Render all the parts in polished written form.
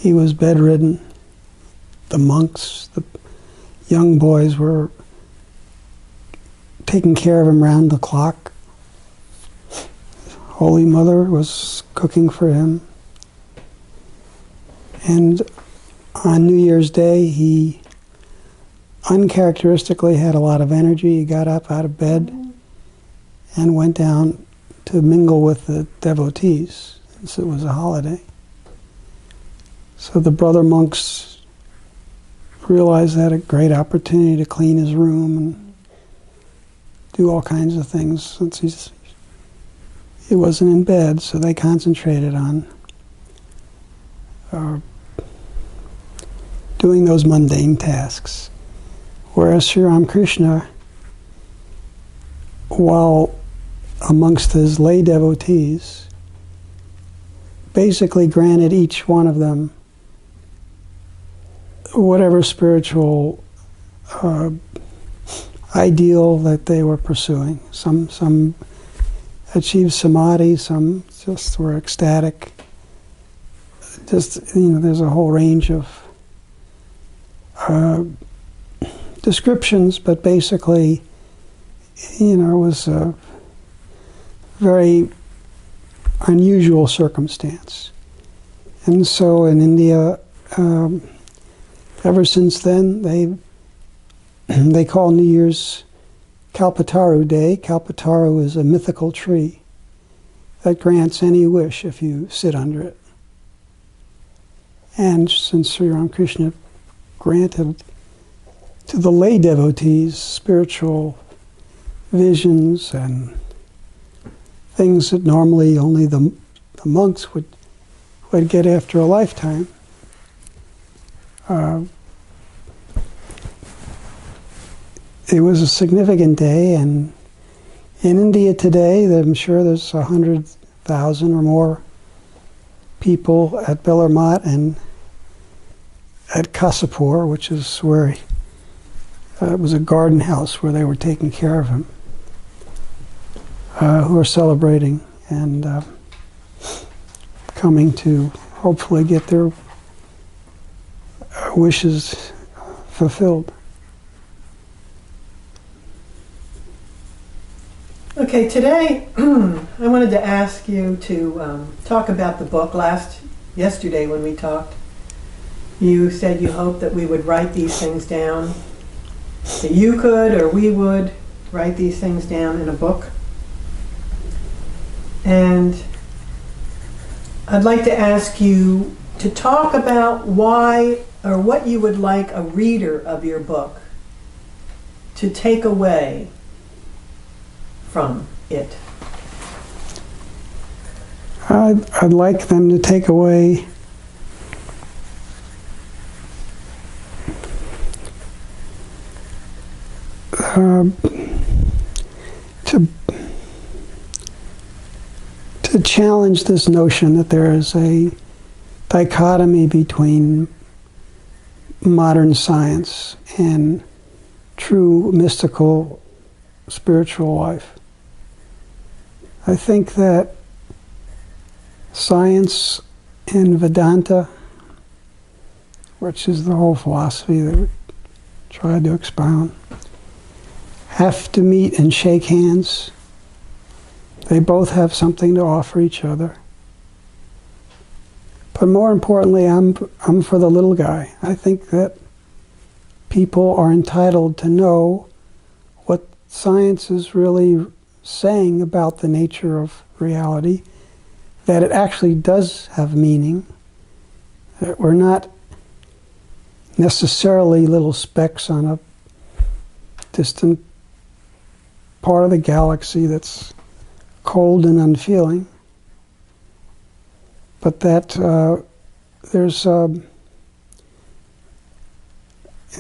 he was bedridden. The monks, the young boys were taking care of him round the clock. Holy Mother was cooking for him. And on New Year's Day, he uncharacteristically had a lot of energy. He got up out of bed and went down to mingle with the devotees, since it was a holiday. So the brother monks realized they had a great opportunity to clean his room and do all kinds of things, since he wasn't in bed, so they concentrated on doing those mundane tasks. Whereas Sri Ramakrishna, while amongst his lay devotees, basically granted each one of them whatever spiritual ideal that they were pursuing. Some achieved samadhi, some just were ecstatic. Just, there's a whole range of descriptions, but basically, it was a very unusual circumstance. And so in India, ever since then, they call New Year's Kalpataru Day. Kalpataru is a mythical tree that grants any wish if you sit under it. And since Sri Ramakrishna granted to the lay devotees spiritual visions and things that normally only the monks would get after a lifetime, it was a significant day. And in India today, I'm sure there's 100,000 or more people at Bellarmine and at Kasipur, which is where it was a garden house where they were taking care of him, who are celebrating and coming to hopefully get their wishes fulfilled. Okay, today I wanted to ask you to talk about the book. Yesterday when we talked, you said you hoped that we would write these things down, that you could or we would write these things down in a book. And I'd like to ask you to talk about why or what you would like a reader of your book to take away from it. I'd like them to take away to challenge this notion that there is a dichotomy between modern science and true mystical spiritual life. I think that science and Vedanta, which is the whole philosophy that we tried to expound, have to meet and shake hands. They both have something to offer each other. But more importantly, I'm for the little guy. I think that people are entitled to know what science is really saying about the nature of reality, that it actually does have meaning, that we're not necessarily little specks on a distant part of the galaxy that's cold and unfeeling, but that there's a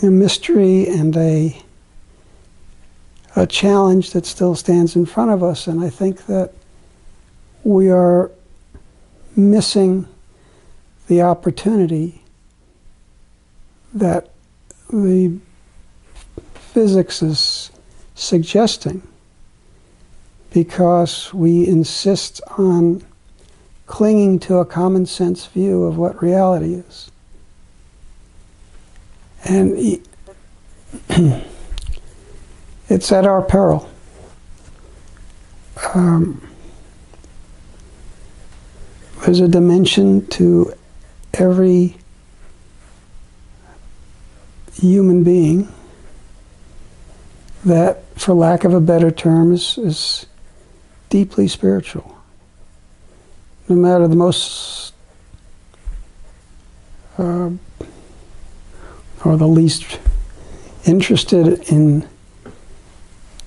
mystery and a challenge that still stands in front of us. And I think that we are missing the opportunity that the physics is suggesting, because we insist on clinging to a common sense view of what reality is. And it's at our peril. There's a dimension to every human being that, for lack of a better term, is deeply spiritual. No matter the most or the least interested in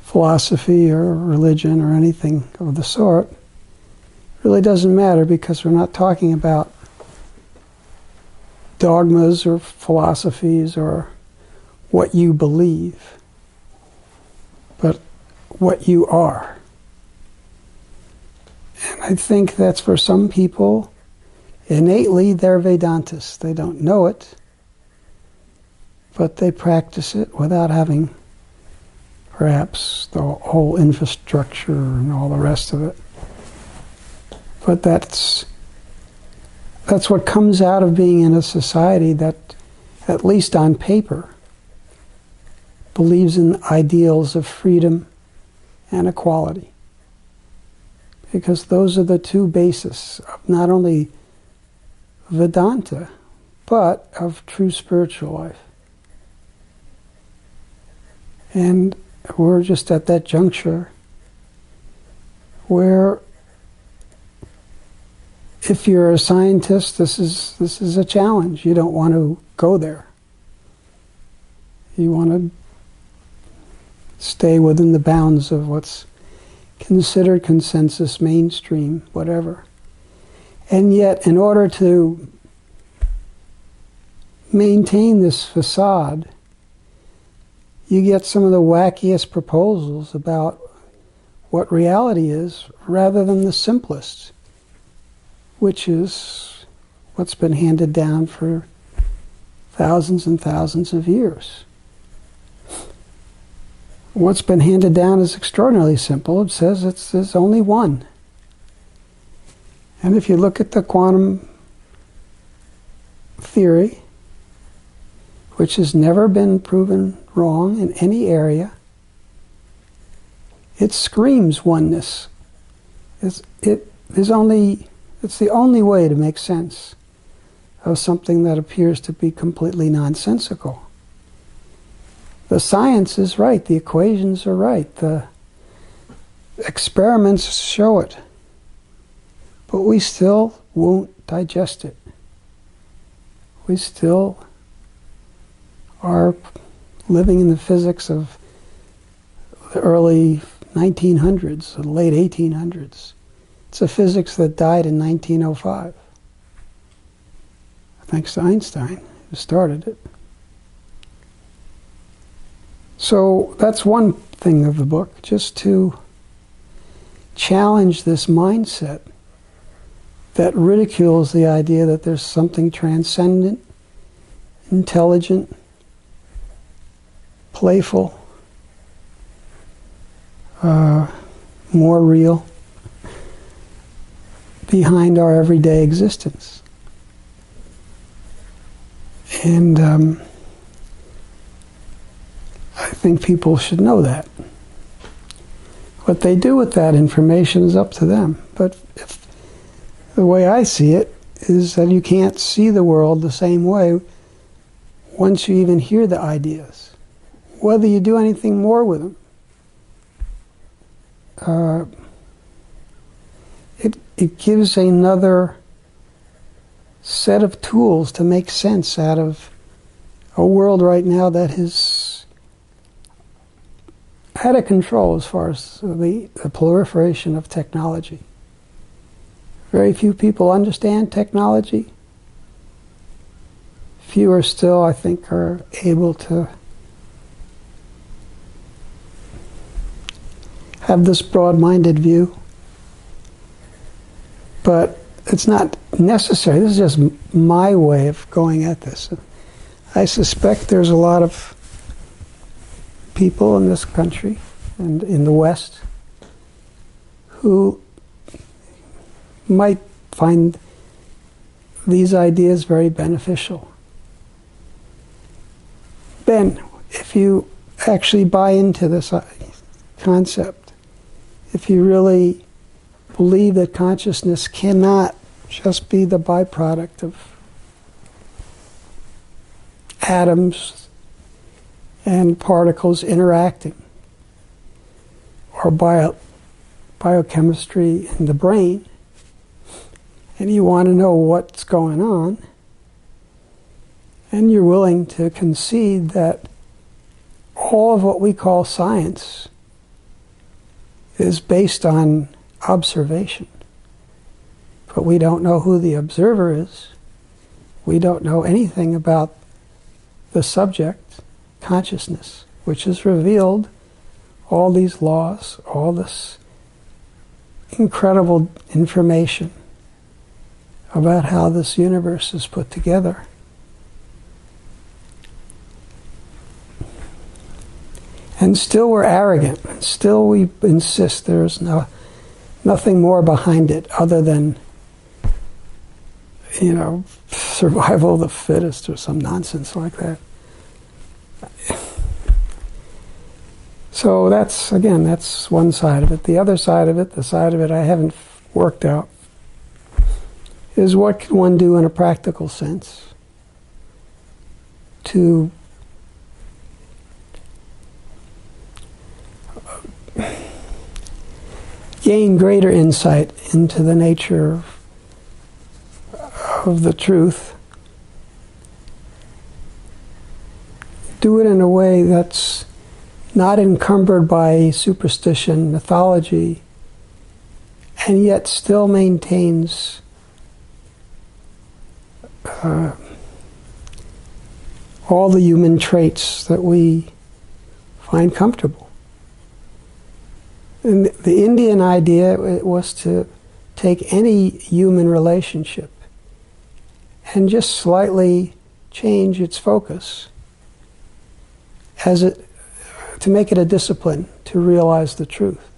philosophy or religion or anything of the sort, really doesn't matter, because we're not talking about dogmas or philosophies or what you believe, but what you are. And I think that's, for some people, innately they're Vedantists. They don't know it, but they practice it without having perhaps the whole infrastructure and all the rest of it. But that's what comes out of being in a society that, at least on paper, believes in ideals of freedom and equality. Because those are the two bases of not only Vedanta, but of true spiritual life. And we're just at that juncture where, if you're a scientist, this is a challenge. You don't want to go there. You want to stay within the bounds of what's considered consensus, mainstream, whatever. And yet, in order to maintain this facade, you get some of the wackiest proposals about what reality is, rather than the simplest, which is what's been handed down for thousands and thousands of years. What's been handed down is extraordinarily simple. It says there's only one. And if you look at the quantum theory, which has never been proven wrong in any area, it screams oneness. It's the only way to make sense of something that appears to be completely nonsensical. The science is right, the equations are right, the experiments show it, but we still won't digest it. We still are living in the physics of the early 1900s, the late 1800s. It's a physics that died in 1905. Thanks to Einstein, who started it. So that's one thing of the book, just to challenge this mindset that ridicules the idea that there's something transcendent, intelligent, playful, more real behind our everyday existence. And I think people should know that. What they do with that information is up to them. But the way I see it is that you can't see the world the same way once you even hear the ideas, whether you do anything more with them. It gives another set of tools to make sense out of a world right now that is out of control as far as the proliferation of technology. Very few people understand technology. Fewer still, I think, are able to have this broad-minded view. But it's not necessary. This is just my way of going at this. I suspect there's a lot of people in this country and in the West who might find these ideas very beneficial. then, if you actually buy into this concept, if you really believe that consciousness cannot just be the byproduct of atoms and particles interacting, or biochemistry in the brain, and you want to know what's going on, and you're willing to concede that all of what we call science is based on observation. But we don't know who the observer is. We don't know anything about the subject, consciousness, which has revealed all these laws, all this incredible information about how this universe is put together. And still we're arrogant, and still we insist there's nothing more behind it other than, survival of the fittest or some nonsense like that. So that's one side of it. The other side of it, the side of it I haven't worked out, is what can one do in a practical sense to gain greater insight into the nature of the truth. Do it in a way that's not encumbered by superstition, mythology, and yet still maintains all the human traits that we find comfortable. And the Indian idea was to take any human relationship and just slightly change its focus to make it a discipline to realize the truth.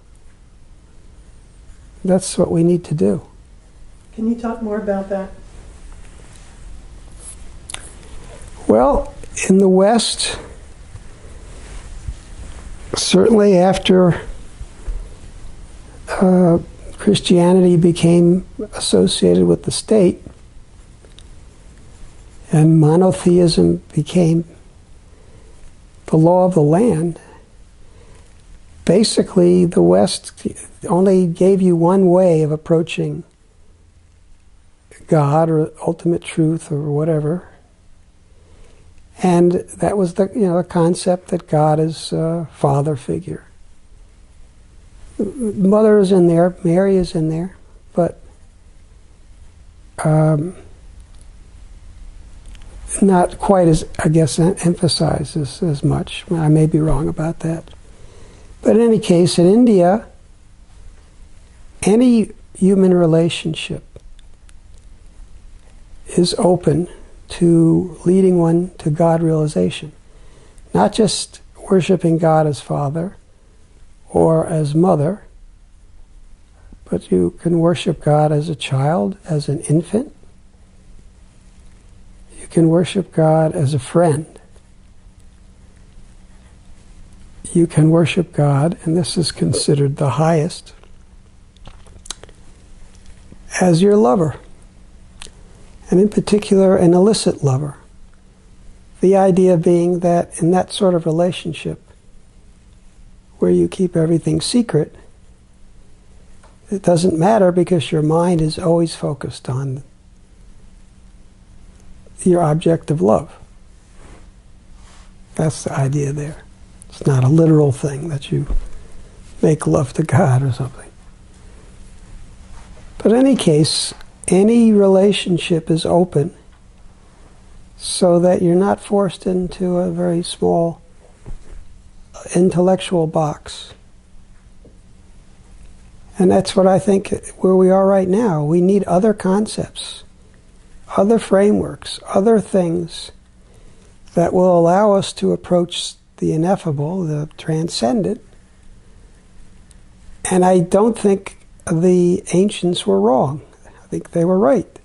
That's what we need to do. Can you talk more about that? Well, in the West, certainly after Christianity became associated with the state and monotheism became the law of the land, basically the West only gave you one way of approaching God or ultimate truth or whatever. And that was the concept that God is a father figure. Mother is in there, Mary is in there, but not quite as, I guess, emphasized as much. I may be wrong about that. But in any case, in India, any human relationship is open to leading one to God realization. Not just worshiping God as Father or as Mother, but you can worship God as a child, as an infant. You can worship God as a friend. You can worship God, and this is considered the highest, as your lover. And in particular, an illicit lover. The idea being that in that sort of relationship, where you keep everything secret, it doesn't matter because your mind is always focused on your object of love. That's the idea there. It's not a literal thing that you make love to God or something. But in any case, any relationship is open so that you're not forced into a very small intellectual box. And that's what I think where we are right now. We need other concepts, other frameworks, other things that will allow us to approach the ineffable, the transcendent. And I don't think the ancients were wrong. I think they were right.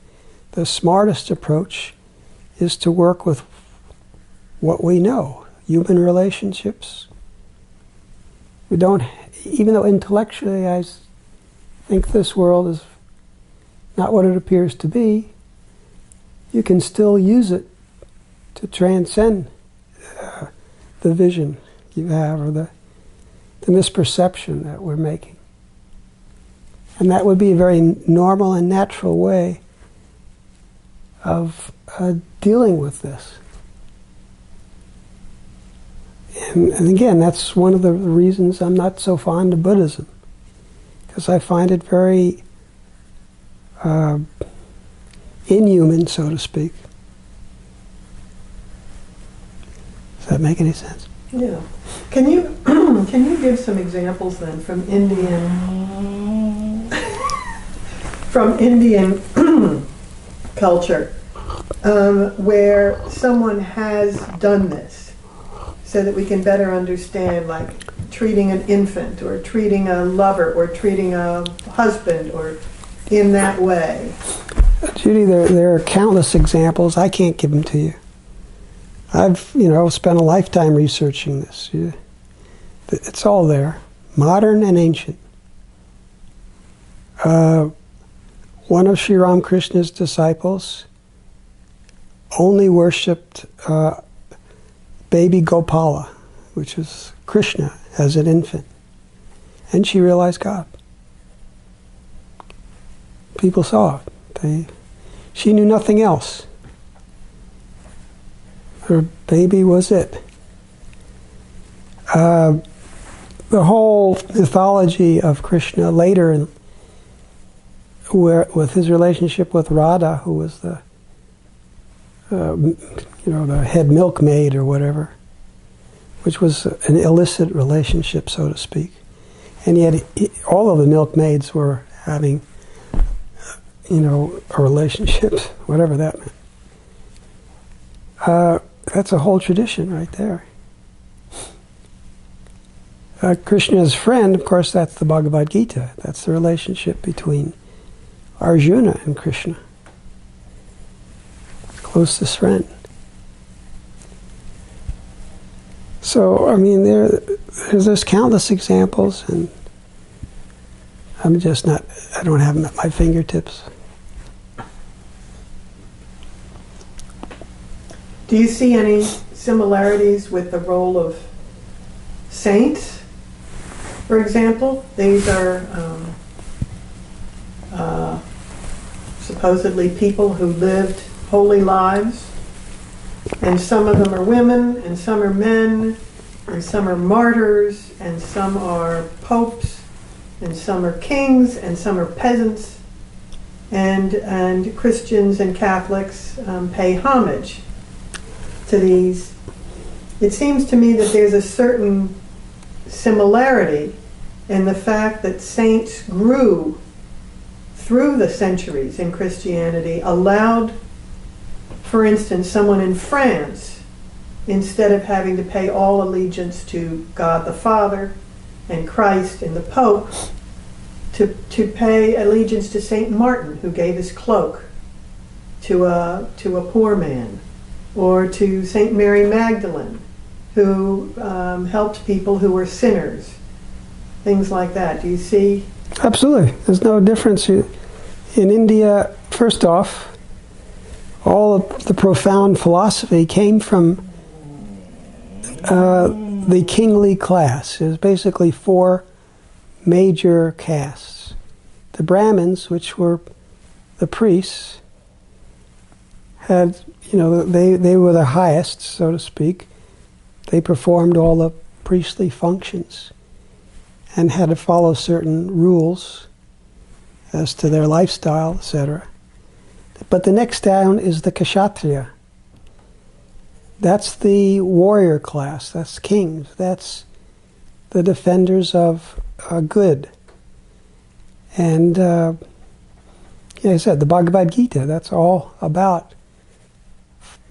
The smartest approach is to work with what we know. human relationships. We don't, even though intellectually I think this world is not what it appears to be, you can still use it to transcend the vision you have, or the misperception that we're making. And that would be a very normal and natural way of dealing with this. And again, that's one of the reasons I'm not so fond of Buddhism, because I find it very inhuman, so to speak. Does that make any sense? Yeah. Can you can you give some examples then from Indian culture where someone has done this, so that we can better understand, like treating an infant or treating a lover or treating a husband or in that way? Judy, there are countless examples. I can't give them to you. I've spent a lifetime researching this. It's all there, modern and ancient. One of Sri Ramakrishna's disciples only worshipped baby Gopala, which is Krishna, as an infant. And she realized God. People saw it. She knew nothing else. Her baby was it. The whole mythology of Krishna later, with his relationship with Radha, who was the head milkmaid or whatever, which was an illicit relationship, so to speak. And yet all of the milkmaids were having, a relationship, whatever that meant. That's a whole tradition right there. Krishna's friend, of course, that's the Bhagavad Gita. That's the relationship between Arjuna and Krishna. Closest friend. So, there's countless examples, and I don't have them at my fingertips. Do you see any similarities with the role of saints, for example? These are supposedly people who lived holy lives, and some of them are women, and some are men, and some are martyrs, and some are popes, and some are kings, and some are peasants, and Christians and Catholics pay homage to these. It seems to me that there's a certain similarity in the fact that saints grew through the centuries in Christianity, allowed, for instance, someone in France, instead of having to pay all allegiance to God the Father and Christ and the Pope, to pay allegiance to Saint Martin, who gave his cloak to a poor man, or to Saint Mary Magdalene, who helped people who were sinners, things like that. Do you see? Absolutely. There's no difference. In India, first off, all of the profound philosophy came from the kingly class. There's basically four major castes. The Brahmins, which were the priests, had, they were the highest, so to speak. They performed all the priestly functions and had to follow certain rules as to their lifestyle, etc. But the next down is the Kshatriya. That's the warrior class. That's kings. That's the defenders of good. And, like I said, the Bhagavad Gita, that's all about,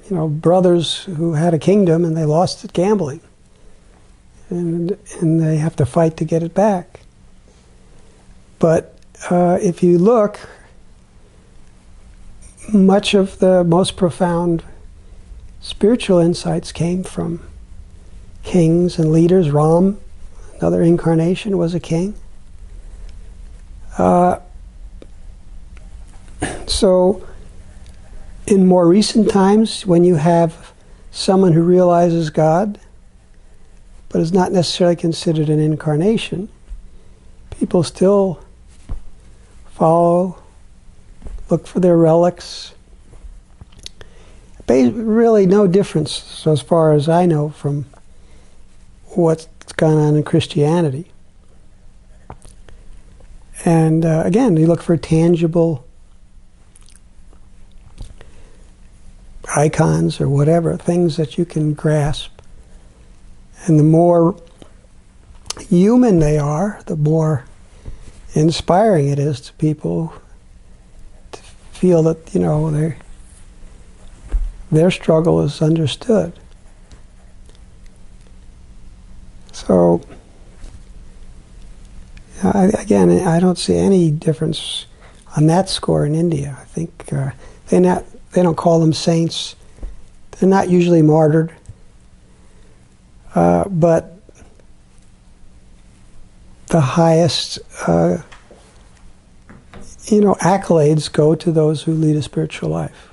brothers who had a kingdom and they lost it gambling. And they have to fight to get it back. But if you look, much of the most profound spiritual insights came from kings and leaders. Ram, another incarnation, was a king. So in more recent times, when you have someone who realizes God, but is not necessarily considered an incarnation, people still follow, look for their relics. Really no difference, so as far as I know, from what's gone on in Christianity. And again, you look for tangible icons or whatever, things that you can grasp. And the more human they are, the more inspiring it is to people to feel that, you know, their struggle is understood. So, I don't see any difference on that score in India. I think they don't call them saints. They're not usually martyred. But the highest, accolades go to those who lead a spiritual life.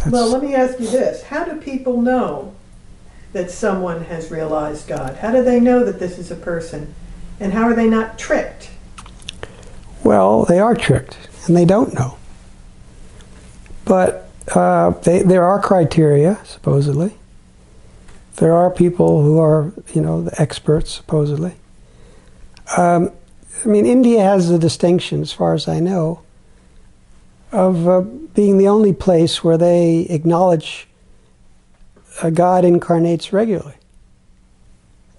Well, let me ask you this. How do people know that someone has realized God? How do they know that this is a person? And how are they not tricked? Well, they are tricked, and they don't know. But there are criteria, supposedly. There are people who are, the experts, supposedly. India has the distinction, as far as I know, of being the only place where they acknowledge God incarnates regularly.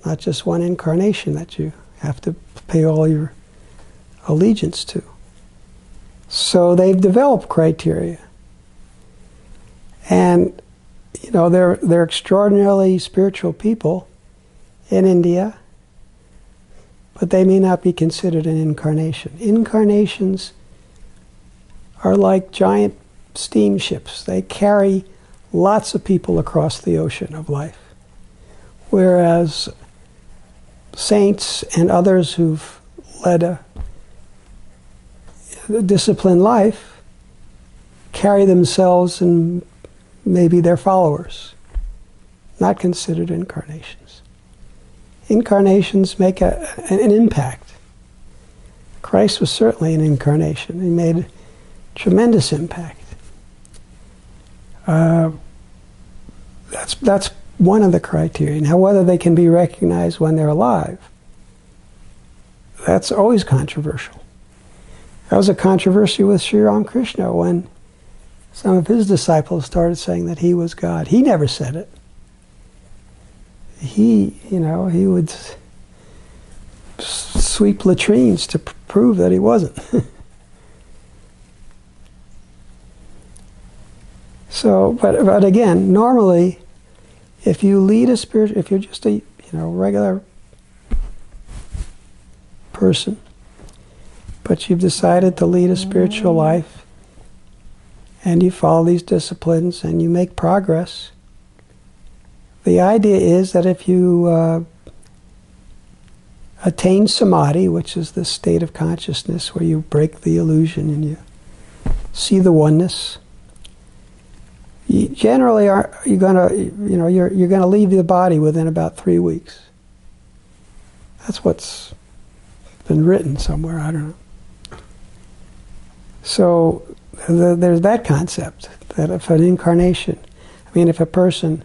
Not just one incarnation that you have to pay all your allegiance to. So they've developed criteria. And, they're extraordinarily spiritual people in India, but they may not be considered an incarnation. Incarnations are like giant steamships. They carry lots of people across the ocean of life. Whereas saints and others who've led a disciplined life carry themselves and maybe their followers, not considered incarnations. Incarnations make an impact. Christ was certainly an incarnation. He made a tremendous impact. That's one of the criteria. Now, whether they can be recognized when they're alive, that's always controversial. That was a controversy with Sri Ramakrishna when some of his disciples started saying that he was God. He never said it. He would sweep latrines to prove that he wasn't. So, but again, normally, if you lead a spirit, if you're just a regular person, but you've decided to lead a spiritual life, and you follow these disciplines and you make progress, the idea is that if you attain samadhi, which is the state of consciousness where you break the illusion and you see the oneness, you generally you're gonna leave the body within about 3 weeks. That's what's been written somewhere. I don't know. So there's that concept that if an incarnation, if a person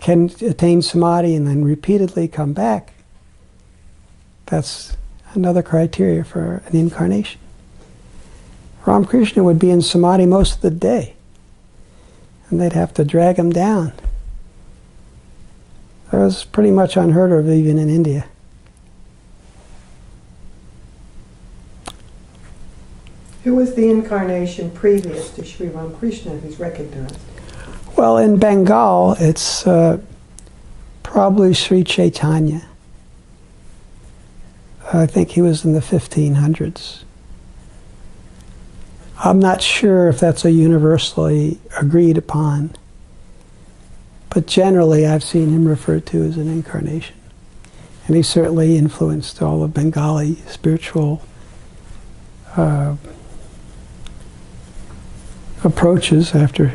can attain samadhi and then repeatedly come back, that's another criteria for an incarnation. Ramakrishna would be in samadhi most of the day, and they'd have to drag him down. That was pretty much unheard of even in India. Who was the incarnation previous to Sri Ramakrishna who's recognized? Well, in Bengal, it's probably Sri Chaitanya. I think he was in the 1500s. I'm not sure if that's a universally agreed upon, But generally, I've seen him referred to as an incarnation. And he certainly influenced all of Bengali spiritual approaches after.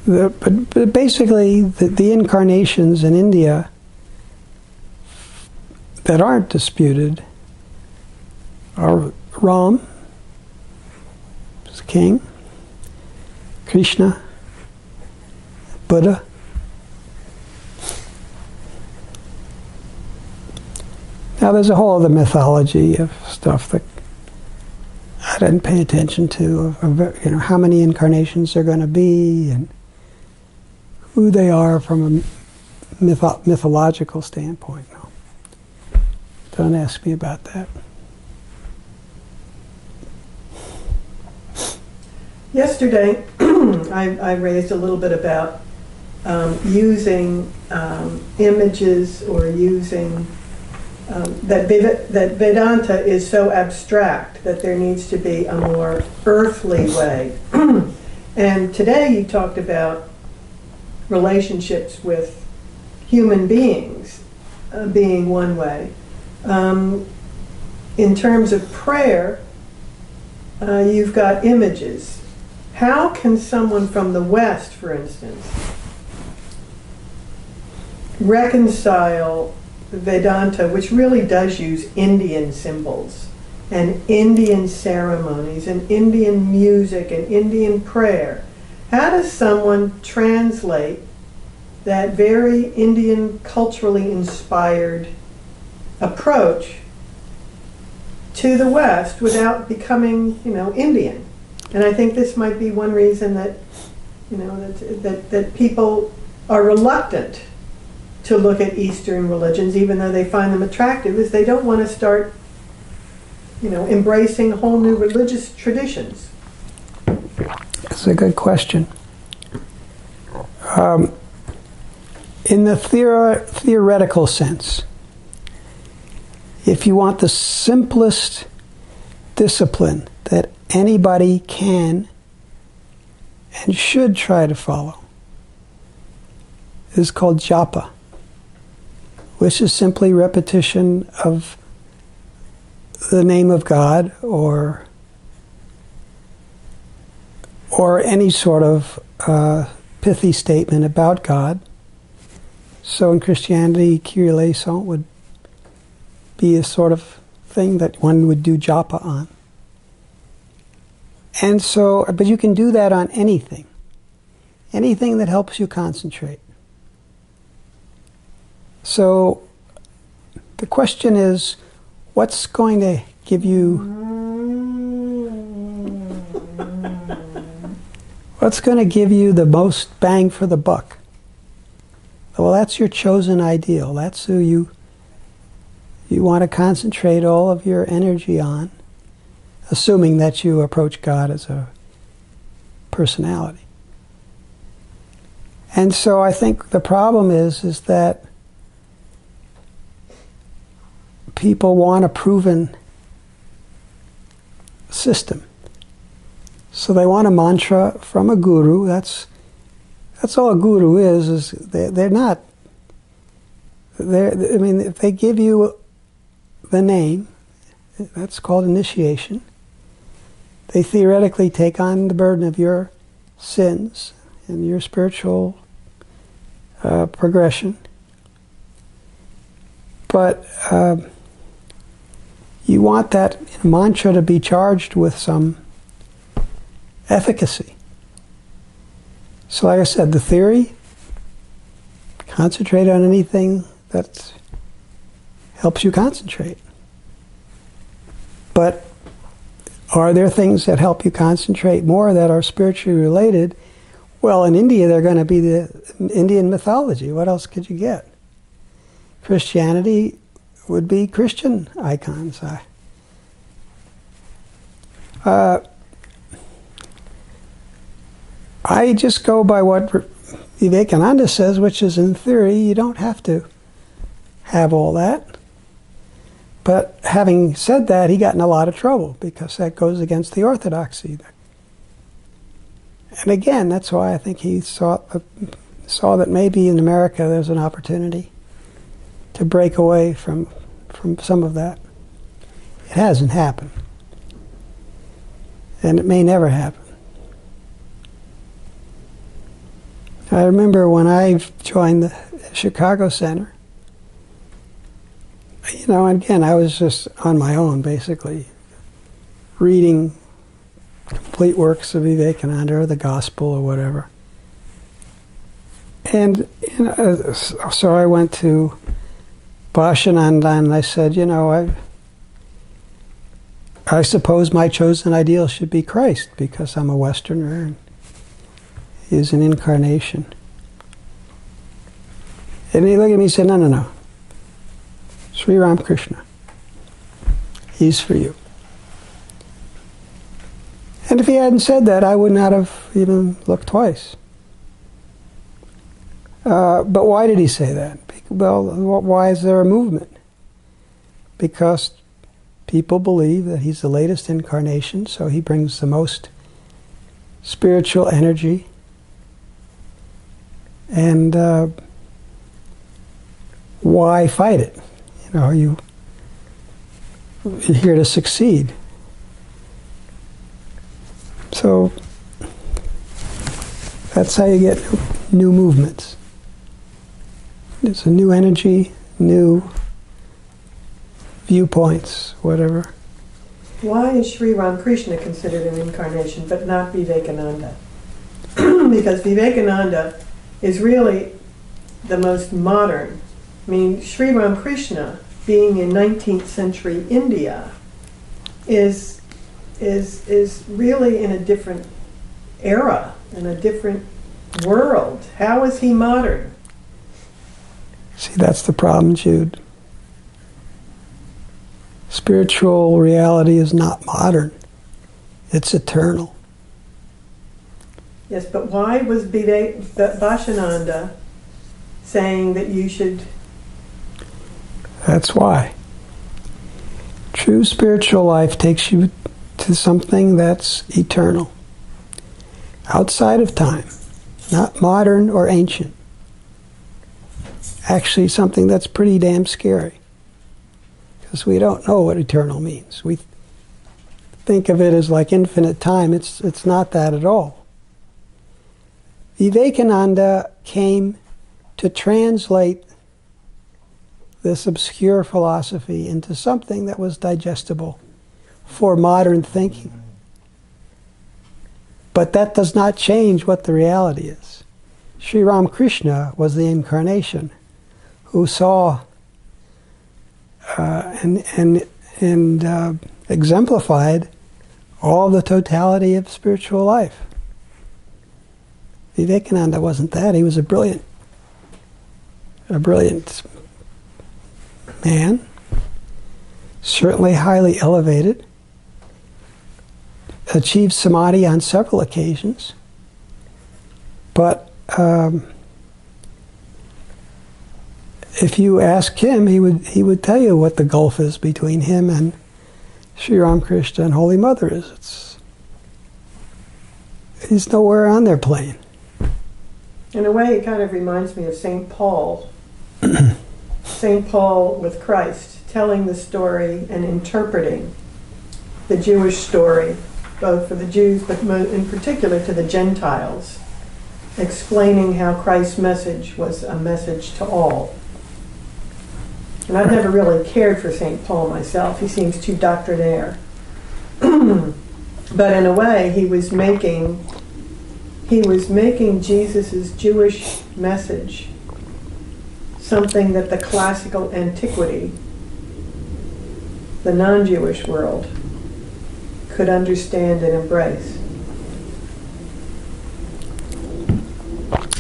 But basically, the incarnations in India that aren't disputed are Ram, who's king, Krishna, Buddha, now there's a whole other mythology of stuff that I didn't pay attention to, of how many incarnations there are going to be and who they are from a mythological standpoint. No. Don't ask me about that. Yesterday, I raised a little bit about using images or using that Vedanta is so abstract that there needs to be a more earthly way. And today you talked about relationships with human beings being one way. In terms of prayer, you've got images. How can someone from the West, for instance, reconcile Vedanta, which really does use Indian symbols and Indian ceremonies and Indian music and Indian prayer? How does someone translate that very Indian, culturally inspired approach to the West without becoming, Indian? And I think this might be one reason that, that people are reluctant to look at Eastern religions, even though they find them attractive, is they don't want to start, embracing whole new religious traditions. That's a good question. In the theoretical sense, if you want the simplest discipline that anybody can and should try to follow, is called japa, which is simply repetition of the name of God or any sort of pithy statement about God. So in Christianity, Kyrie eleison would be a sort of thing that one would do japa on. And so, but you can do that on anything that helps you concentrate. So the question is, what's going to give you the most bang for the buck? Well, that's your chosen ideal. That's who you want to concentrate all of your energy on, assuming that you approach God as a personality. And so I think the problem is that people want a proven system. So they want a mantra from a guru. That's all a guru is they're not. If they give you the name, that's called initiation. They theoretically take on the burden of your sins and your spiritual progression. But you want that mantra to be charged with some efficacy. So like I said, the theory, concentrate on anything that helps you concentrate. But are there things that help you concentrate more that are spiritually related? Well, in India, they're going to be the Indian mythology. What else could you get? Christianity would be Christian icons. I just go by what Vivekananda says, which is, in theory, you don't have to have all that. But having said that, he got in a lot of trouble because that goes against the orthodoxy. And again, that's why I think he saw that maybe in America there's an opportunity to break away from some of that. It hasn't happened. And it may never happen. I remember when I joined the Chicago Center, and again, I was just on my own, basically, reading complete works of Vivekananda or the Gospel or whatever. And so I went to Bhashananda and I said, I suppose my chosen ideal should be Christ because I'm a Westerner and he is an incarnation. And he looked at me and said, no. Sri Ramakrishna. He's for you. And if he hadn't said that, I would not have even looked twice. But why did he say that? Well, why is there a movement? Because people believe that he's the latest incarnation, so he brings the most spiritual energy. And why fight it? You're here to succeed. So that's how you get new movements. It's a new energy, new viewpoints, whatever. Why is Sri Ramakrishna considered an incarnation, but not Vivekananda? Because Vivekananda is really the most modern. I mean, Sri Ramakrishna, being in 19th century India, is really in a different era, in a different world. How is he modern? See, that's the problem, Jude. Spiritual reality is not modern. It's eternal. Yes, but why was Bhashananda saying that you should... That's why. True spiritual life takes you to something that's eternal. Outside of time. Not modern or ancient. Actually something that's pretty damn scary. Because we don't know what eternal means. We think of it as like infinite time. It's not that at all. Vivekananda came to translate this obscure philosophy into something that was digestible for modern thinking. But that does not change what the reality is. Sri Ramakrishna was the incarnation who saw and exemplified all the totality of spiritual life. Vivekananda wasn't that. He was a brilliant man, certainly highly elevated, achieved samadhi on several occasions, but if you ask him, he would tell you what the gulf is between him and Sri Ramakrishna and Holy Mother is. He's nowhere on their plane. In a way, it kind of reminds me of St. Paul. St. Paul with Christ, telling the story and interpreting the Jewish story, both for the Jews, but in particular to the Gentiles, explaining how Christ's message was a message to all. And I've never really cared for St. Paul myself. He seems too doctrinaire. But in a way, he was making Jesus' Jewish message something that the classical antiquity, the non-Jewish world, could understand and embrace.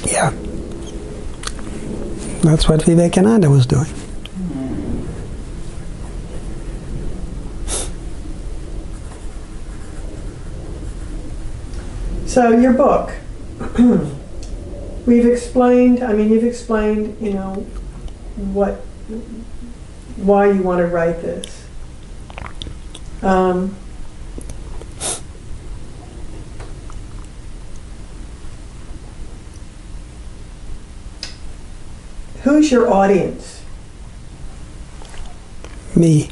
Yeah. That's what Vivekananda was doing. So your book, you've explained, why you want to write this. Who's your audience? Me.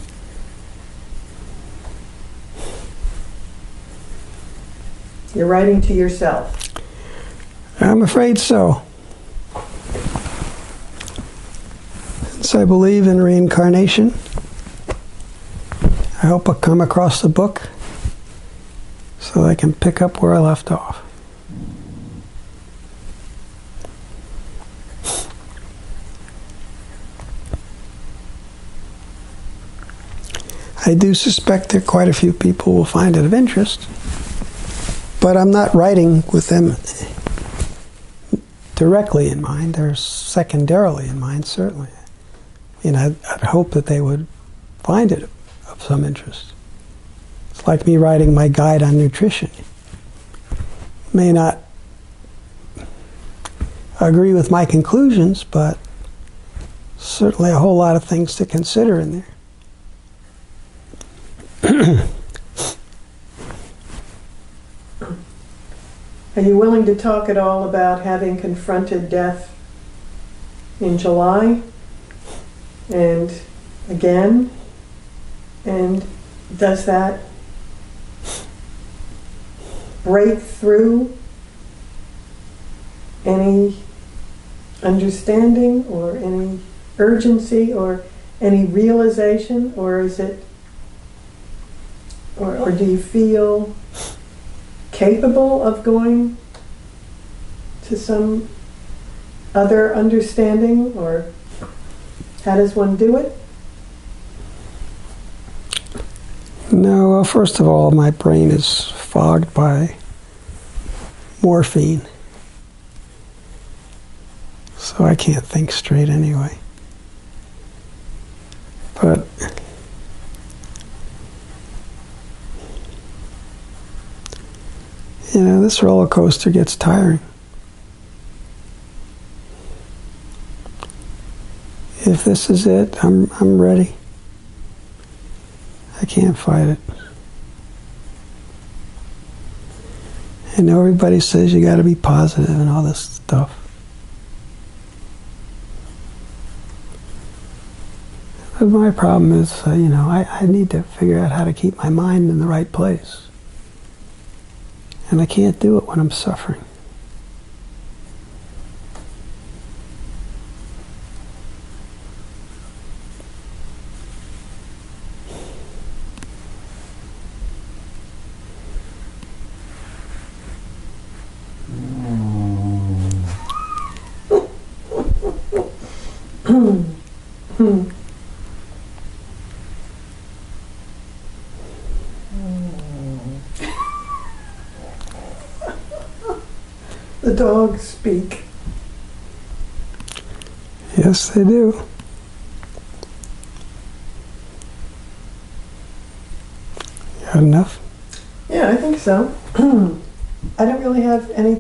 You're writing to yourself. I'm afraid so. Since I believe in reincarnation, I hope I come across the book so I can pick up where I left off. I do suspect that quite a few people will find it of interest, but I'm not writing with them directly in mind. They're secondarily in mind, certainly. And I'd hope that they would find it of some interest. It's like me writing my guide on nutrition. May not agree with my conclusions, but certainly a whole lot of things to consider in there. Are you willing to talk at all about having confronted death in July and again? And does that break through any understanding or any urgency or any realization, or is it, or do you feel capable of going to some other understanding, or how does one do it? No, well, first of all, my brain is fogged by morphine, so I can't think straight anyway. But you know, this roller coaster gets tiring. If this is it, I'm ready. I can't fight it. I know everybody says you got to be positive and all this stuff. But my problem is, you know, I need to figure out how to keep my mind in the right place. And I can't do it when I'm suffering. The dogs speak. Yes, they do. Got enough? Yeah, I think so. I don't really have any